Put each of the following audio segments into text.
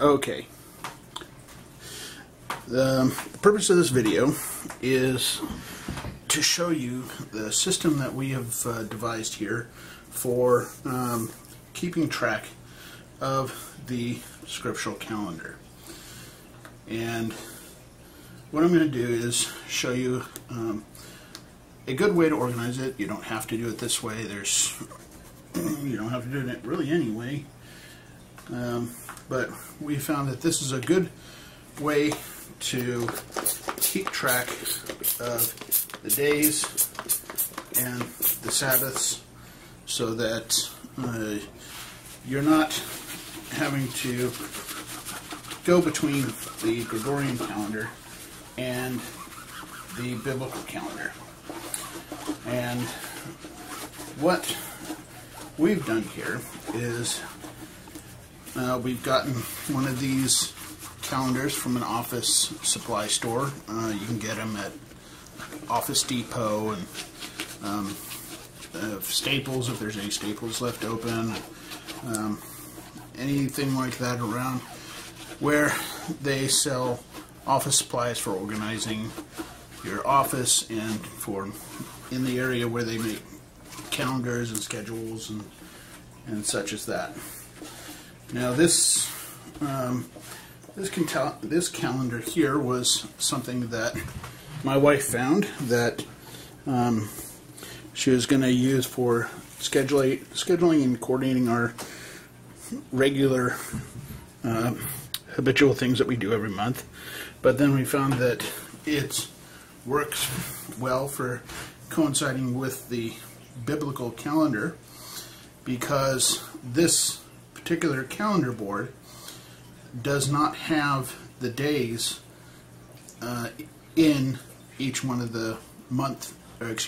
Okay. The purpose of this video is to show you the system that we have devised here for keeping track of the scriptural calendar. And what I'm going to do is show you a good way to organize it. You don't have to do it this way. You don't have to do it really anyway. But we found that this is a good way to keep track of the days and the Sabbaths, so that you're not having to go between the Gregorian calendar and the biblical calendar. And what we've done here is we've gotten one of these calendars from an office supply store. You can get them at Office Depot and Staples, if there's any Staples left open, anything like that around, where they sell office supplies for organizing your office and for in the area where they make calendars and schedules and such as that. Now this calendar here was something that my wife found that she was going to use for scheduling and coordinating our regular habitual things that we do every month. But then we found that it works well for coinciding with the biblical calendar, because this particular calendar board does not have the days in each one of the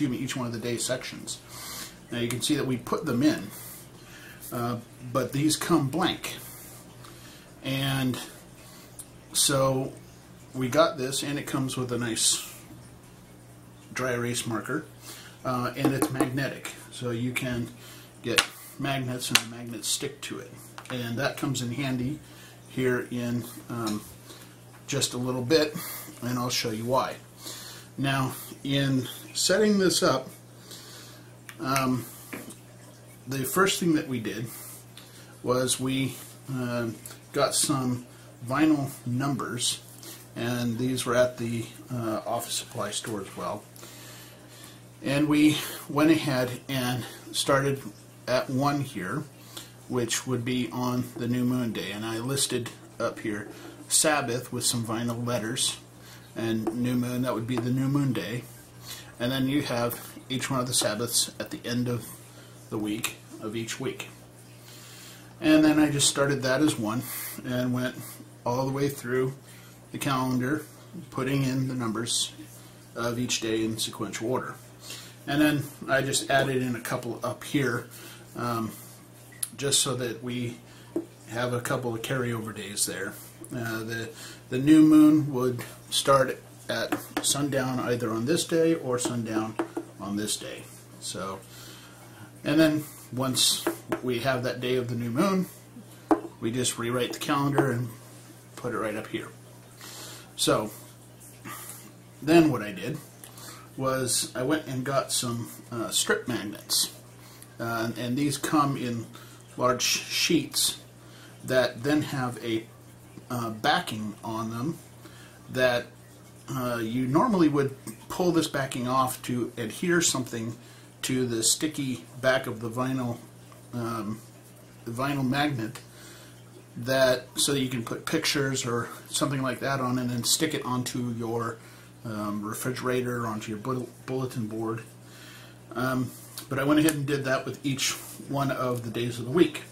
each one of the day sections. Now you can see that we put them in, but these come blank. And so we got this, and it comes with a nice dry erase marker, and it's magnetic, so you can get magnets and the magnets stick to it, and that comes in handy here in just a little bit, and I'll show you why. Now, in setting this up, the first thing that we did was we got some vinyl numbers, and these were at the office supply store as well. And we went ahead and started at 1 here, which would be on the new moon day. And I listed up here Sabbath with some vinyl letters, and new moon, that would be the new moon day. And then you have each one of the Sabbaths at the end of the week of each week. And then I just started that as 1 and went all the way through the calendar, putting in the numbers of each day in sequential order. And then I just added in a couple up here, just so that we have a couple of carryover days there. The new moon would start at sundown either on this day or sundown on this day. So, and then once we have that day of the new moon, we just rewrite the calendar and put it right up here. So then what I did was I went and got some strip magnets, and these come in large sheets that then have a backing on them that you normally would pull this backing off to adhere something to the sticky back of the vinyl magnet, that so that you can put pictures or something like that on, and then stick it onto your refrigerator, onto your bulletin board. But I went ahead and did that with each one of the days of the week.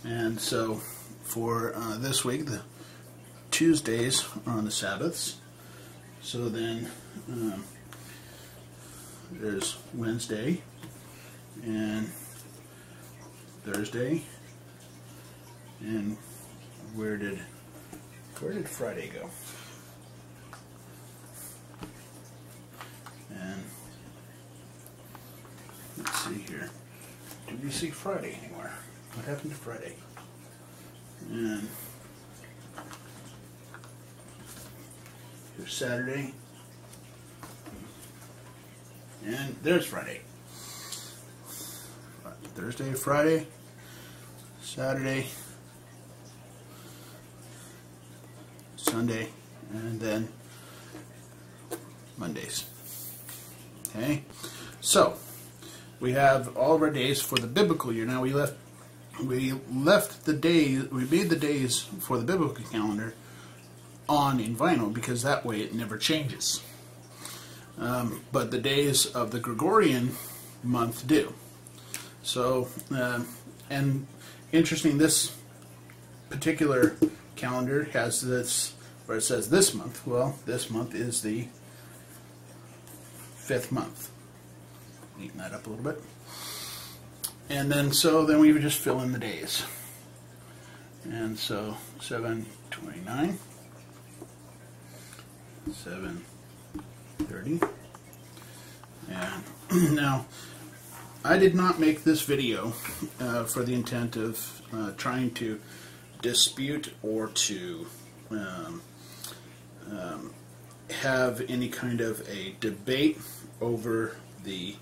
And so for this week, the Tuesdays are on the Sabbaths. So then there's Wednesday and Thursday, and where did Friday go? And let's see here. Did we see Friday anywhere? What happened to Friday? And Saturday. And there's Friday. Thursday, Friday, Saturday, Sunday, and then Mondays. Okay, so we have all of our days for the biblical year. Now we left the days, we made the days for the biblical calendar on in vinyl because that way it never changes. But the days of the Gregorian month do. So, and interesting, this particular calendar has this, where it says this month. Well, this month is the 5th month. Neaten that up a little bit. And then, then we would just fill in the days. And so, 7/29, 7/30, and now, I did not make this video for the intent of trying to dispute or to have any kind of a debate over the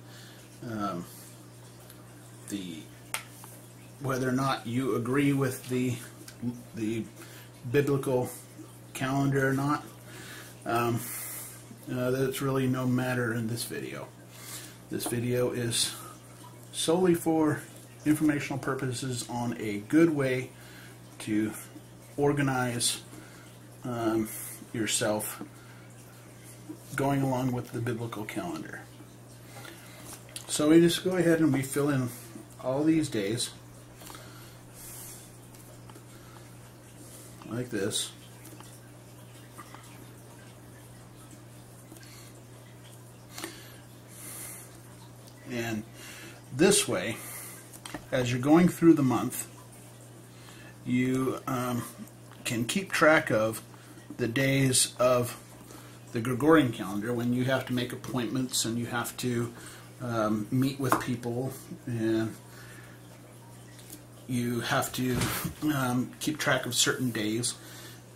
whether or not you agree with the biblical calendar or not. That's really no matter in this video. This video is solely for informational purposes on a good way to organize yourself going along with the biblical calendar. So we just go ahead and we fill in all these days like this. And this way, as you're going through the month, you can keep track of the days of the Gregorian calendar when you have to make appointments and you have to meet with people and you have to keep track of certain days.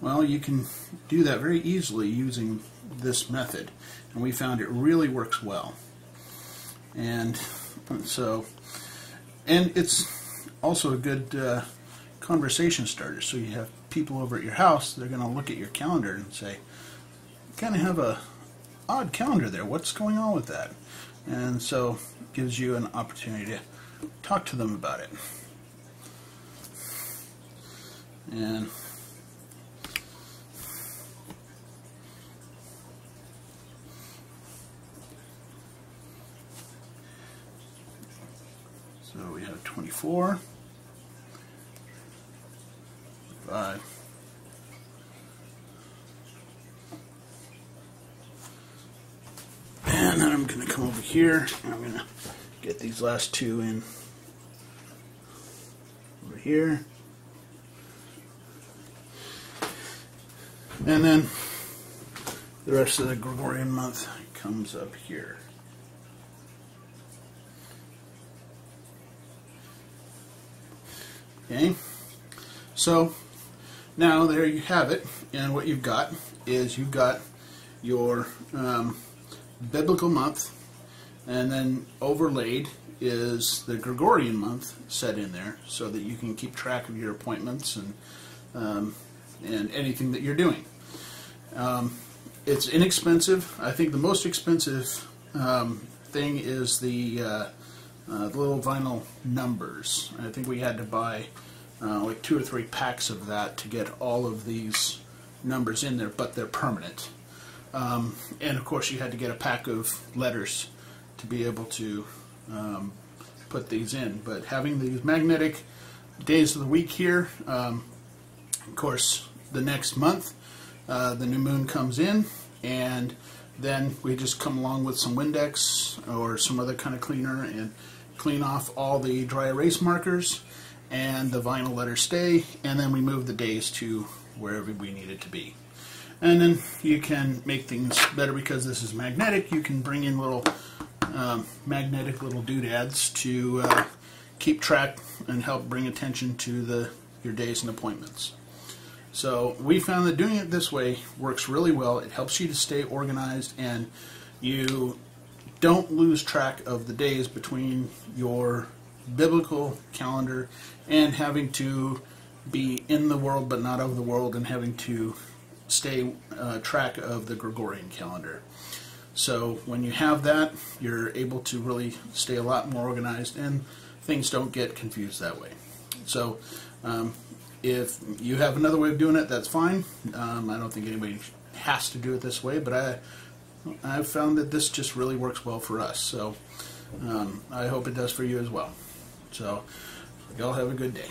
Well, you can do that very easily using this method, and we found it really works well. And so, and it's also a good conversation starter. So you have people over at your house, they're going to look at your calendar and say, you kind of have a odd calendar there. What's going on with that? And so it gives you an opportunity to talk to them about it. And so we have 24, 5, and then I'm going to come over here and I'm going to get these last two in over here. And then the rest of the Gregorian month comes up here. Okay, so now there you have it, and what you've got is you've got your biblical month, and then overlaid is the Gregorian month set in there so that you can keep track of your appointments and anything that you're doing. It's inexpensive. I think the most expensive thing is the little vinyl numbers. I think we had to buy like 2 or 3 packs of that to get all of these numbers in there, but they're permanent. And of course you had to get a pack of letters to be able to put these in. But having these magnetic days of the week here, of course the next month the new moon comes in, and then we just come along with some Windex or some other kind of cleaner and clean off all the dry erase markers, and the vinyl letters stay, and then we move the days to wherever we need it to be. And then you can make things better because this is magnetic. You can bring in little magnetic little doodads to keep track and help bring attention to your days and appointments. So we found that doing it this way works really well. It helps you to stay organized, and you don't lose track of the days between your biblical calendar and having to be in the world but not of the world, and having to stay track of the Gregorian calendar. So when you have that, you're able to really stay a lot more organized, and things don't get confused that way. So if you have another way of doing it, that's fine. I don't think anybody has to do it this way, but I've found that this just really works well for us. So I hope it does for you as well. So y'all have a good day.